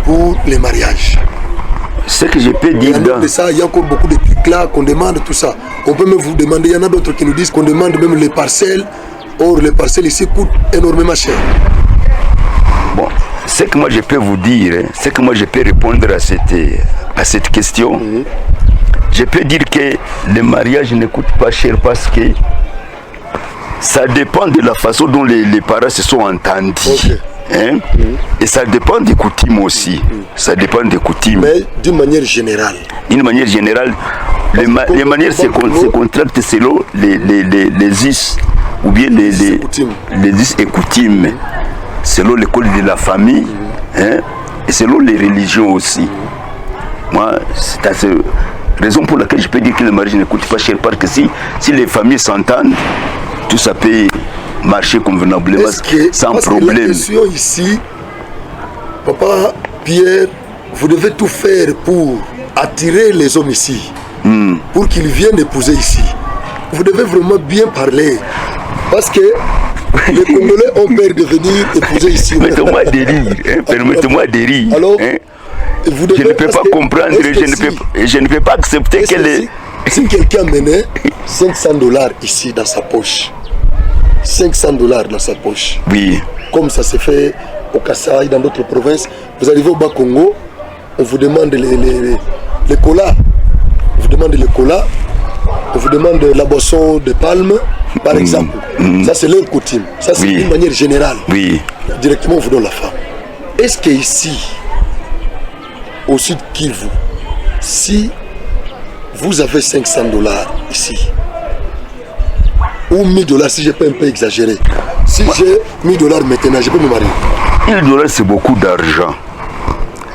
[SPEAKER 1] pour les mariages.
[SPEAKER 2] Ce que je peux dire
[SPEAKER 1] De ça, il y a encore beaucoup de trucs là qu'on demande, tout ça. On peut même vous demander, il y en a d'autres qui nous disent qu'on demande même les parcelles. Or, les parcelles ici coûtent énormément cher.
[SPEAKER 2] Bon, ce que moi je peux vous dire, ce que moi je peux répondre à cette question, je peux dire que le mariage ne coûte pas cher parce que ça dépend de la façon dont les parents se sont entendus.
[SPEAKER 1] Okay.
[SPEAKER 2] Hein? Et ça dépend des coutumes aussi. Ça dépend des coutumes.
[SPEAKER 1] Mais d'une manière générale.
[SPEAKER 2] D'une manière générale, les manières se contractent selon les us ou bien les us et coutumes. Selon l'école de la famille, hein, et selon les religions aussi. Moi, c'est à cette raison pour laquelle je peux dire que le mariage ne coûte pas cher, parce que si les familles s'entendent, tout ça peut marcher convenablement, sans problème.
[SPEAKER 1] La question ici, Papa Pierre, vous devez tout faire pour attirer les hommes ici, pour qu'ils viennent épouser ici. Vous devez vraiment bien parler, parce que les Congolais ont peur de venir épouser ici.
[SPEAKER 2] Permettez-moi de rire, hein, permettez-moi de rire.
[SPEAKER 1] Alors,
[SPEAKER 2] hein.
[SPEAKER 1] vous devez,
[SPEAKER 2] je ne peux pas comprendre, je ne peux pas accepter que les...
[SPEAKER 1] Si quelqu'un menait $500 ici dans sa poche, $500 dans sa poche,
[SPEAKER 2] oui,
[SPEAKER 1] comme ça se fait au Kasaï, dans d'autres provinces, vous arrivez au Bas-Congo, on vous demande les colas, on vous demande les colas, on vous demande la boisson de palme, par exemple. Ça, c'est leur coutume. Ça, c'est d'une manière générale.
[SPEAKER 2] Oui.
[SPEAKER 1] Directement, on vous donne la femme. Est-ce qu'ici, au Sud Kivu, si vous avez $500 ici, ou $1000, si je peux un peu exagérer, si j'ai $1000 maintenant, je peux me marier?
[SPEAKER 2] $1000, c'est beaucoup d'argent.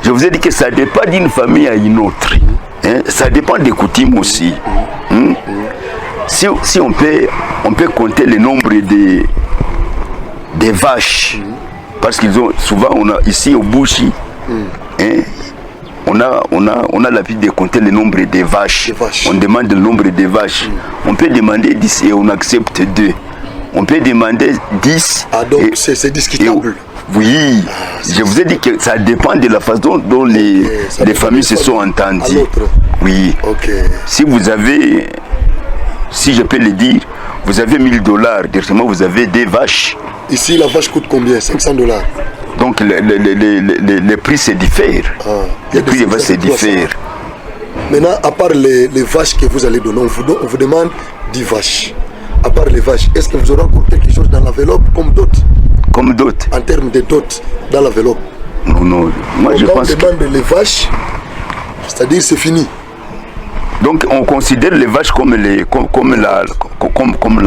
[SPEAKER 2] Je vous ai dit que ça dépend d'une famille à une autre. Hein? Ça dépend des coutumes aussi. Si on peut compter le nombre des vaches, parce qu'ils ont souvent, on a ici au Bouchi, hein, on a l'habitude de compter le nombre des vaches. On demande le nombre des vaches. On peut demander 10 et on accepte 2. On peut demander 10.
[SPEAKER 1] Ah, donc c'est discutable.
[SPEAKER 2] Oui, je vous ai dit que ça dépend de la façon dont les familles se sont entendues. Oui. Si vous avez, si je peux le dire, vous avez $1000, directement vous avez des vaches.
[SPEAKER 1] Ici, la vache coûte combien? $500.
[SPEAKER 2] Donc les prix se diffèrent. Les prix se diffèrent.
[SPEAKER 1] Maintenant, à part les vaches que vous allez donner, on vous demande 10 vaches. À part les vaches, est-ce que vous aurez encore quelque chose dans l'enveloppe comme dot?
[SPEAKER 2] Comme dot.
[SPEAKER 1] En termes de dot dans l'enveloppe.
[SPEAKER 2] Non. Moi, je pense
[SPEAKER 1] on demande les vaches, c'est-à-dire c'est fini.
[SPEAKER 2] Donc on considère les vaches comme la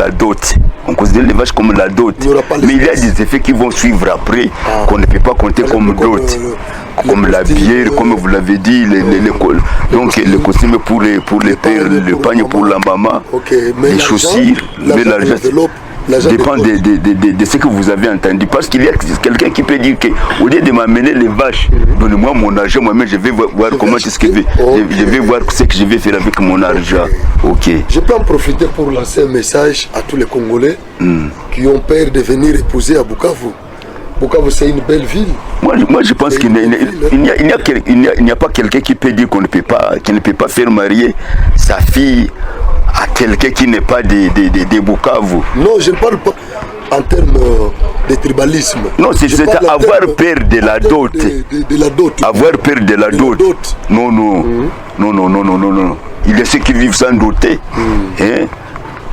[SPEAKER 2] dot. On considère les vaches comme la dot. Mais il y a des effets qui vont suivre après qu'on ne peut pas compter comme dot. Comme la bière, comme vous l'avez dit, donc les costumes pour les pères, le panier pour la maman, les chaussures, mais l'argent dépend de ce que vous avez entendu. Parce qu'il y a quelqu'un qui peut dire qu'au lieu de m'amener les vaches, donnez-moi mon argent, moi-même je vais voir comment est-ce que je vais voir ce que je vais faire avec mon argent. Ok.
[SPEAKER 1] Je peux en profiter pour lancer un message à tous les Congolais qui ont peur de venir épouser à Bukavu. Bukavu, c'est une belle ville.
[SPEAKER 2] Moi, je pense qu'il n'y a pas quelqu'un qui peut dire qu'il ne peut pas faire marier sa fille à quelqu'un qui n'est pas de Bukavu.
[SPEAKER 1] Non, je ne parle pas en termes de tribalisme.
[SPEAKER 2] Non, c'est avoir peur de la dot.
[SPEAKER 1] De la dot.
[SPEAKER 2] Avoir peur de la dot. Non. Non. Il y a ceux qui vivent sans doter. Hein?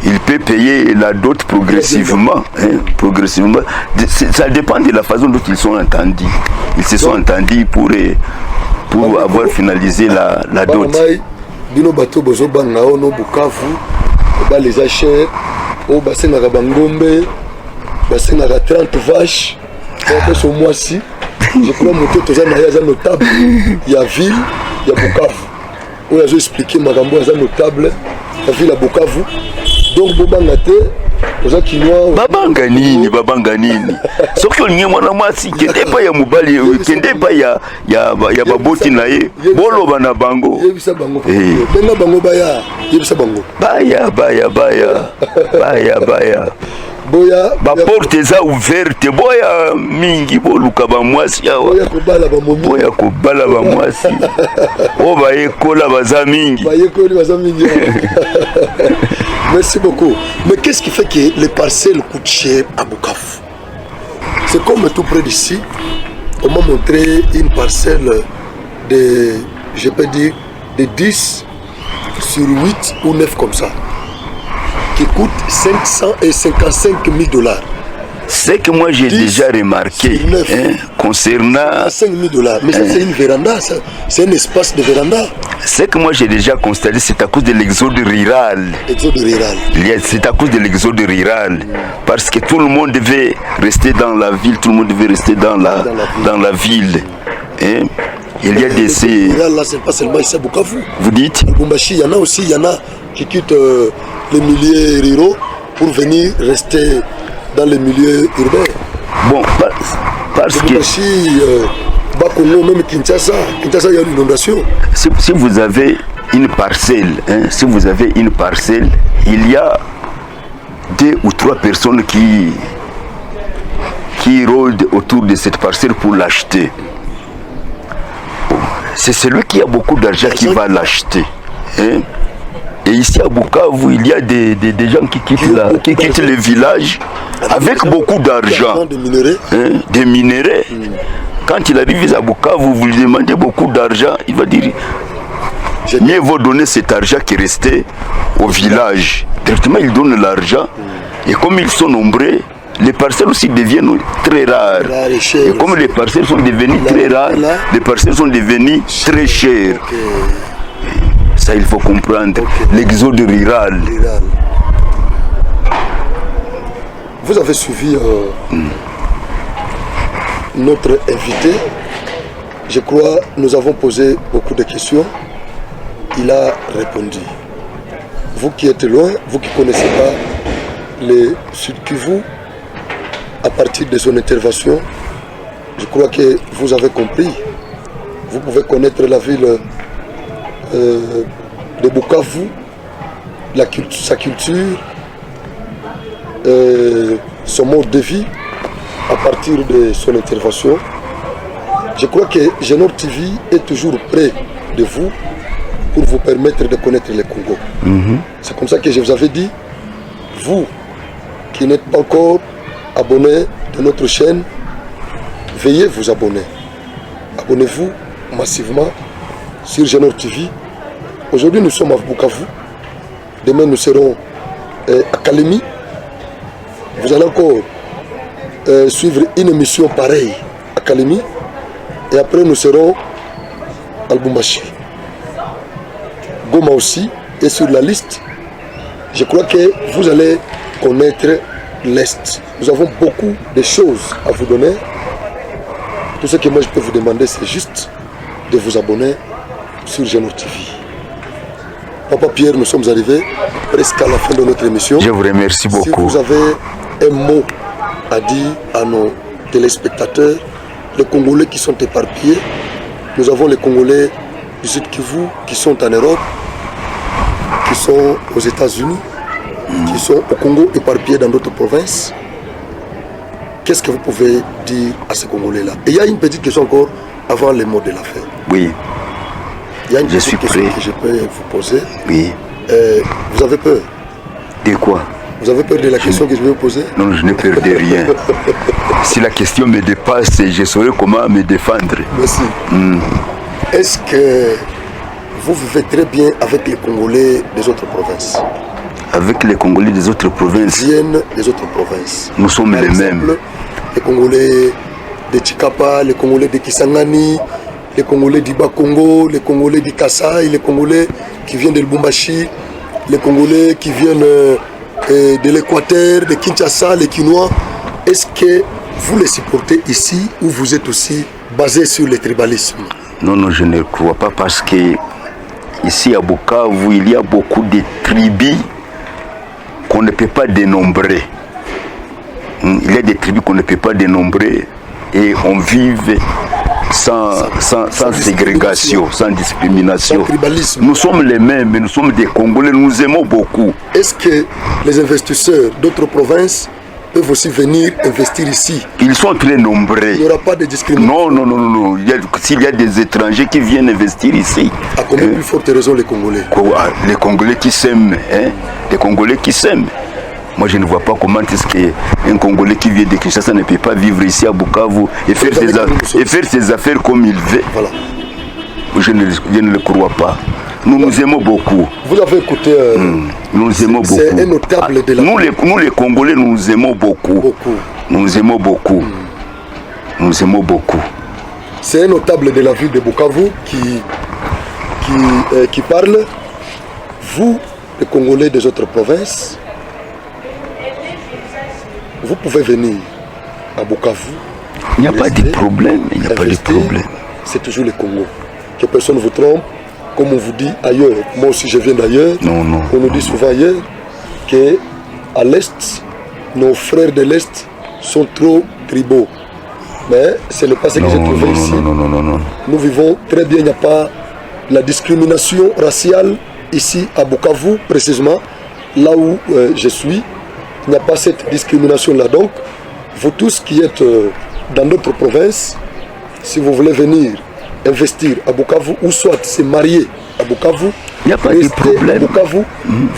[SPEAKER 2] Il peut payer la dot progressivement. Progressivement. Ça dépend de la façon dont ils sont entendus. Ils se sont entendus pour avoir finalisé la dot.
[SPEAKER 1] Bino bato bozo banga ono Bukavu ba les achers au bassin na Bangombe bassin na 30 vaches pour ce mois-ci je crois monter toza na ya notable il y a ville il y a Bukavu où j'ai expliqué makambo ya notable la ville à Bukavu donc bobanga te oza kinwa
[SPEAKER 2] babanga nini soki olingi mwana mwasi kende pa ya mobali kende pa ya baboti na ye boloba na bango
[SPEAKER 1] yebisa bango benga bango baya yebisa bango
[SPEAKER 2] baya
[SPEAKER 1] boya
[SPEAKER 2] baporte eza ouverte boya mingi boluka bamwasi awa boya kobala bamwasi o bayekola baza mingi
[SPEAKER 1] Merci beaucoup. Mais qu'est-ce qui fait que les parcelles coûtent cher à Bukavu? C'est comme tout près d'ici, on m'a montré une parcelle de, je peux dire, de 10 sur 8 ou 9 comme ça, qui coûte 555 000 $.
[SPEAKER 2] Ce que moi j'ai déjà remarqué concernant
[SPEAKER 1] 5 000 $. Mais ça c'est une véranda, c'est un espace de véranda.
[SPEAKER 2] Ce que moi j'ai déjà constaté, c'est à cause de l'exode rural. C'est à cause de l'exode rural. Parce que tout le monde devait rester dans la ville, tout le monde devait rester dans la ville. Il y a des...
[SPEAKER 1] Là, c'est pas seulement ici à Bukavu.
[SPEAKER 2] Vous dites?
[SPEAKER 1] À Lubumbashi, il y en a aussi, il y en a qui quittent les milieux ruraux pour venir rester dans les milieux urbains.
[SPEAKER 2] Bon, parce que...
[SPEAKER 1] Même Kinshasa, il y a une inondation.
[SPEAKER 2] Si vous avez une parcelle, il y a 2 ou 3 personnes qui rôdent autour de cette parcelle pour l'acheter. C'est celui qui a beaucoup d'argent qui va l'acheter. Et ici à Bukavu, il y a des gens qui quittent le village avec beaucoup d'argent. Des minéraux. Quand il arrive à Bukavu, vous lui demandez beaucoup d'argent, il va dire mieux vaut donner cet argent qui restait au village. Directement, il donne l'argent. Et comme ils sont nombreux, les parcelles aussi deviennent très rares. Et comme les parcelles sont devenues très rares, les parcelles sont devenues très chères. Ça, il faut comprendre. L'exode rural.
[SPEAKER 1] Vous avez suivi notre invité. Je crois nous avons posé beaucoup de questions. Il a répondu. Vous qui êtes loin, vous qui ne connaissez pas les Sud Kivu, à partir de son intervention, je crois que vous avez compris. Vous pouvez connaître la ville de Bukavu, sa culture, son mode de vie, à partir de son intervention. Je crois que Genor TV est toujours près de vous pour vous permettre de connaître le Congo. C'est comme ça que je vous avais dit, vous qui n'êtes pas encore abonné de notre chaîne, veuillez vous abonner. Abonnez-vous massivement sur Genor TV. Aujourd'hui nous sommes à Bukavu. Demain nous serons à Kalemi. Vous allez encore suivre une émission pareille à Kalemi. Et après, nous serons à Lubumbashi. Goma aussi est sur la liste. Je crois que vous allez connaître l'Est. Nous avons beaucoup de choses à vous donner. Tout ce que moi je peux vous demander, c'est juste de vous abonner sur Genor TV. Papa Pierre, nous sommes arrivés presque à la fin de notre émission.
[SPEAKER 2] Je vous remercie beaucoup.
[SPEAKER 1] Si vous avez un mot à dire à nos téléspectateurs, les Congolais qui sont éparpillés, nous avons les Congolais du Sud Kivu qui sont en Europe, qui sont aux États-Unis, qui sont au Congo éparpillés dans d'autres provinces. Qu'est-ce que vous pouvez dire à ces Congolais-là? Et il y a une petite question encore avant les mots de la fin.
[SPEAKER 2] Oui.
[SPEAKER 1] Il y a une petite question que je peux vous poser.
[SPEAKER 2] Oui.
[SPEAKER 1] Vous avez peur?
[SPEAKER 2] De quoi?
[SPEAKER 1] Vous avez peur de la question que je vais vous poser?
[SPEAKER 2] Non, je n'ai peur de rien. Si la question me dépasse, je saurai comment me défendre.
[SPEAKER 1] Merci. Est-ce que vous vivez très bien avec les Congolais des autres provinces?
[SPEAKER 2] Avec les Congolais des autres provinces?
[SPEAKER 1] Viennent des autres provinces.
[SPEAKER 2] Nous sommes
[SPEAKER 1] Par
[SPEAKER 2] les
[SPEAKER 1] exemple,
[SPEAKER 2] mêmes.
[SPEAKER 1] Les Congolais de Chikapa, les Congolais de Kisangani, les Congolais du Bas-Congo, les Congolais du Kasaï, les Congolais qui viennent de Lubumbashi, les Congolais qui viennent de l'Équateur, de Kinshasa, les Kinois. Est-ce que vous les supportez ici ou vous êtes aussi basé sur le tribalisme?
[SPEAKER 2] Non, non, je ne crois pas parce que ici à Bukavu, il y a beaucoup de tribus qu'on ne peut pas dénombrer. Il y a des tribus qu'on ne peut pas dénombrer et on vit sans ségrégation, sans discrimination.
[SPEAKER 1] Sans tribalisme.
[SPEAKER 2] Nous sommes les mêmes, nous sommes des Congolais, nous nous aimons beaucoup.
[SPEAKER 1] Est-ce que les investisseurs d'autres provinces peuvent aussi venir investir ici?
[SPEAKER 2] Ils sont très nombreux.
[SPEAKER 1] Il n'y aura pas de discrimination?
[SPEAKER 2] Non, non, non, non. S'il y a des étrangers qui viennent investir ici.
[SPEAKER 1] À combien plus forte raison les Congolais?
[SPEAKER 2] Les Congolais qui s'aiment, hein? Les Congolais qui s'aiment. Moi, je ne vois pas comment est-ce qu'un Congolais qui vient de Kinshasa ne peut pas vivre ici à Bukavu et faire ses affaires comme il veut.
[SPEAKER 1] Voilà.
[SPEAKER 2] Je ne le crois pas. Nous nous aimons beaucoup.
[SPEAKER 1] Vous avez écouté...
[SPEAKER 2] nous nous aimons beaucoup.
[SPEAKER 1] C'est un notable de la...
[SPEAKER 2] Nous les Congolais, nous nous aimons beaucoup. Nous nous aimons beaucoup. Nous nous aimons beaucoup.
[SPEAKER 1] C'est un notable de la ville de Bukavu qui parle. Vous, les Congolais des autres provinces, vous pouvez venir à Bukavu.
[SPEAKER 2] Il n'y a pas de problème. Il n'y a pas de problème.
[SPEAKER 1] C'est toujours le Congo. Que personne ne vous trompe. Comme on vous dit ailleurs. Moi aussi, je viens d'ailleurs.
[SPEAKER 2] Non, non.
[SPEAKER 1] On nous dit souvent ailleurs qu'à l'Est, nos frères de l'Est sont trop tribaux. Mais ce n'est pas ce que j'ai trouvé ici.
[SPEAKER 2] Non, non, non, non.
[SPEAKER 1] Nous vivons très bien. Il n'y a pas la discrimination raciale ici à Bukavu, précisément, là où je suis. Il n'y a pas cette discrimination-là. Donc, vous tous qui êtes dans d'autres provinces, si vous voulez venir investir à Bukavu ou soit se marier à Bukavu,
[SPEAKER 2] il n'y a pas de problème.
[SPEAKER 1] À Bukavu,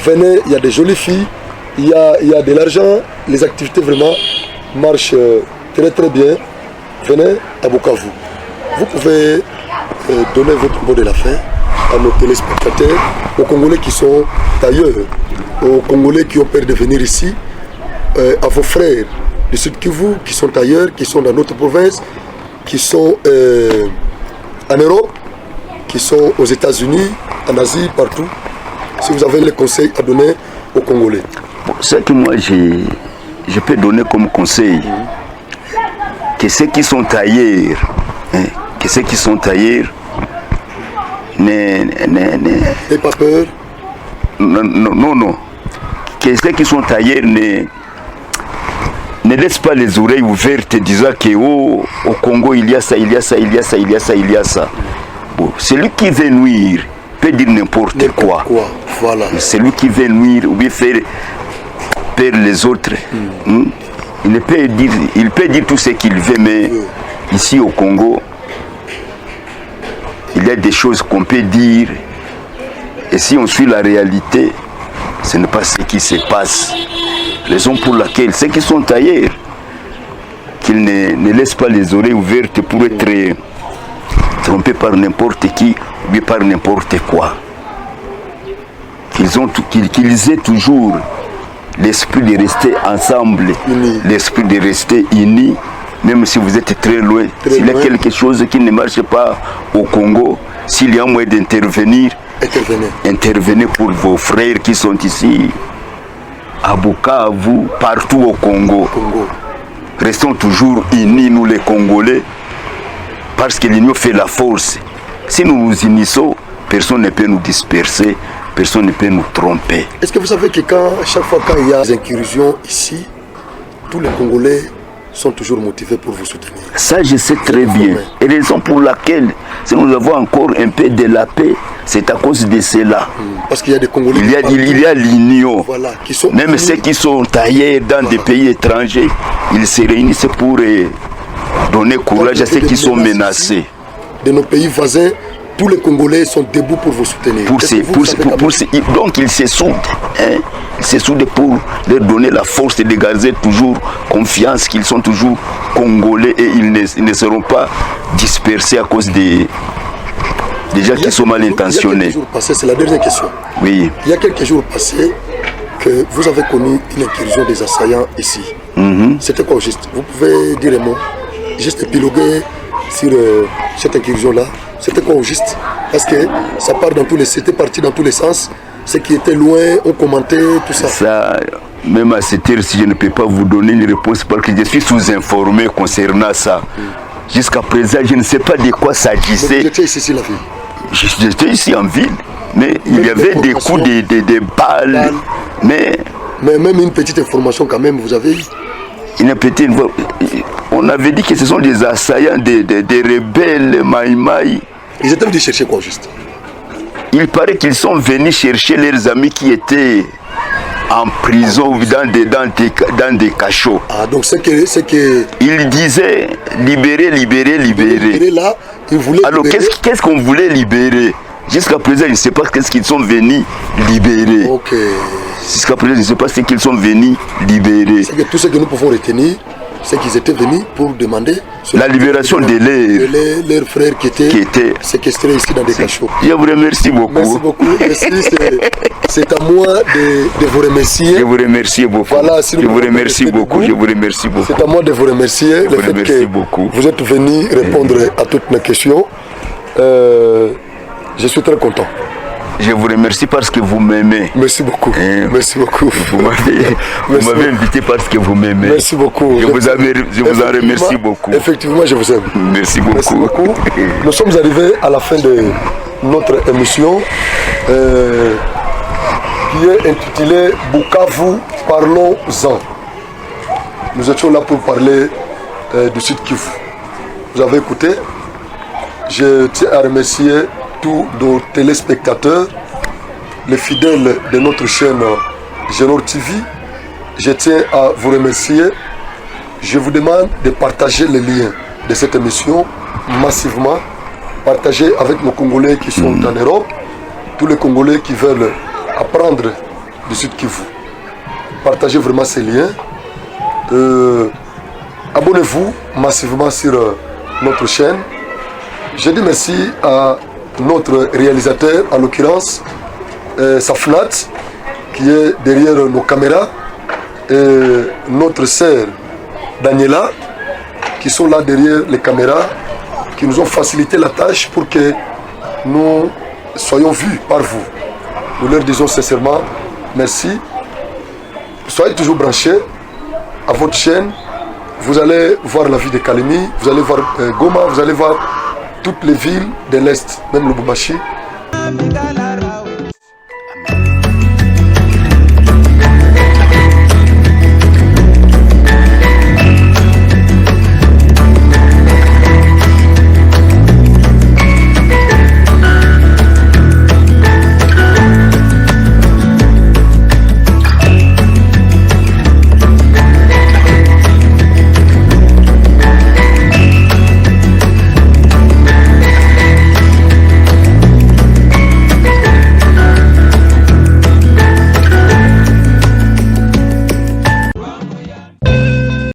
[SPEAKER 1] venez, il y a des jolies filles, il y a de l'argent, les activités vraiment marchent très très bien. Venez à Bukavu. Vous pouvez donner votre mot de la fin à nos téléspectateurs, aux Congolais qui sont ailleurs, aux Congolais qui ont peur de venir ici, à vos frères du Sud Kivu qui sont ailleurs, qui sont dans notre province, qui sont en Europe, qui sont aux États-Unis, en Asie, partout. Si vous avez les conseils à donner aux Congolais.
[SPEAKER 2] Bon, ce que moi je peux donner comme conseil, que ceux qui sont ailleurs,
[SPEAKER 1] n'ayez pas peur.
[SPEAKER 2] Non. Que ceux qui sont ailleurs ne laissent pas les oreilles ouvertes disant que au Congo il y a ça. Bon, celui qui veut nuire peut dire n'importe quoi.
[SPEAKER 1] Voilà.
[SPEAKER 2] Celui qui veut nuire ou bien faire perdre les autres, il peut dire tout ce qu'il veut, mais ici au Congo, il y a des choses qu'on peut dire, et si on suit la réalité, ce n'est pas ce qui se passe. Raison pour laquelle ceux qui sont ailleurs, qu'ils ne laissent pas les oreilles ouvertes pour être trompés par n'importe qui ou bien par n'importe quoi. Qu'ils aient toujours l'esprit de rester ensemble, l'esprit de rester unis même si vous êtes très loin, s'il y a quelque chose qui ne marche pas au Congo, s'il y a moyen d'intervenir, intervenez pour vos frères qui sont ici, à Bukavu, partout au Congo. Restons toujours unis, nous les Congolais, parce que l'union fait la force. Si nous nous unissons, personne ne peut nous disperser, personne ne peut nous tromper.
[SPEAKER 1] Est-ce que vous savez que chaque fois qu'il y a des incursions ici, tous les Congolais sont toujours motivés pour vous soutenir?
[SPEAKER 2] Ça, je sais très bien. Et la raison pour laquelle, si nous avons encore un peu de la paix, c'est à cause de cela.
[SPEAKER 1] Parce qu'il y a des Congolais.
[SPEAKER 2] Il y a l'union.
[SPEAKER 1] Voilà, qui sont
[SPEAKER 2] même ceux qui sont ailleurs dans des pays étrangers, ils se réunissent pour donner courage à ceux qui sont menacés.
[SPEAKER 1] De nos pays voisins, tous les Congolais sont debout pour vous soutenir.
[SPEAKER 2] Donc ils se soudent. Ils se soudent pour leur donner la force de garder toujours confiance qu'ils sont toujours Congolais et ils ne seront pas dispersés à cause des gens qui sont mal intentionnés.
[SPEAKER 1] Il y a quelques jours passés, c'est la dernière question.
[SPEAKER 2] Oui.
[SPEAKER 1] Il y a quelques jours passés que vous avez connu une incursion des assaillants ici. C'était quoi juste? Vous pouvez dire un mot, juste épiloguer sur cette incursion-là. C'était quoi au juste? Parce que ça part dans tous les, c'était parti dans tous les sens. Ceux qui étaient loin ont commenté tout ça.
[SPEAKER 2] Ça, même à cette heure-ci, je ne peux pas vous donner une réponse parce que je suis sous-informé concernant ça. Jusqu'à présent, je ne sais pas de quoi s'agissait.
[SPEAKER 1] Vous étiez ici, la ville?
[SPEAKER 2] J'étais ici en ville, mais il y avait des coups de balles. Mais
[SPEAKER 1] même une petite information quand même, vous avez eu?
[SPEAKER 2] On avait dit que ce sont des assaillants, des rebelles, Maïmaï. Ils
[SPEAKER 1] étaient venus chercher quoi juste?
[SPEAKER 2] Il paraît qu'ils sont venus chercher leurs amis qui étaient en prison ou dans des cachots.
[SPEAKER 1] Ah, donc c'est que...
[SPEAKER 2] Ils disaient libérer.
[SPEAKER 1] Là, ils voulaient
[SPEAKER 2] alors qu'est-ce qu'on voulait libérer? Jusqu'à présent, je ne sais pas qu'est-ce qu'ils sont venus libérer.
[SPEAKER 1] Ok.
[SPEAKER 2] Jusqu'à présent, je ne sais pas ce qu'ils sont venus libérer.
[SPEAKER 1] C'est que tout ce que nous pouvons retenir, c'est qu'ils étaient venus pour demander
[SPEAKER 2] la libération de
[SPEAKER 1] leurs frères qui étaient séquestrés ici dans des cachots.
[SPEAKER 2] Je vous remercie beaucoup.
[SPEAKER 1] Merci beaucoup. Merci, c'est à moi de vous remercier.
[SPEAKER 2] Je vous remercie beaucoup.
[SPEAKER 1] Voilà,
[SPEAKER 2] je vous remercie beaucoup. Je vous remercie beaucoup.
[SPEAKER 1] C'est à moi de vous remercier.
[SPEAKER 2] Je vous remercie beaucoup.
[SPEAKER 1] Vous êtes venus répondre à toutes mes questions. Je suis très content.
[SPEAKER 2] Je vous remercie parce que vous m'aimez.
[SPEAKER 1] Merci beaucoup. Merci beaucoup.
[SPEAKER 2] Vous m'avez invité parce que vous m'aimez.
[SPEAKER 1] Merci beaucoup.
[SPEAKER 2] Je vous en remercie beaucoup.
[SPEAKER 1] Effectivement, je vous aime.
[SPEAKER 2] Merci beaucoup.
[SPEAKER 1] Merci beaucoup. Nous sommes arrivés à la fin de notre émission qui est intitulée Bukavu, parlons-en. Nous étions là pour parler du Sud Kivu. Vous avez écouté. Je tiens à remercier tous nos téléspectateurs, les fidèles de notre chaîne Genor TV. Je tiens à vous remercier. Je vous demande de partager les liens de cette émission massivement. Partagez avec nos Congolais qui sont en Europe, tous les Congolais qui veulent apprendre du Sud Kivu. Partagez vraiment ces liens. Abonnez-vous massivement sur notre chaîne. Je dis merci à notre réalisateur, en l'occurrence Safnat, qui est derrière nos caméras, et notre sœur Daniela, qui sont là derrière les caméras, qui nous ont facilité la tâche pour que nous soyons vus par vous. Nous leur disons sincèrement merci. Soyez toujours branchés à votre chaîne. Vous allez voir la vie de Kalemi, vous allez voir Goma, vous allez voir toutes les villes de l'Est, même Lubumbashi.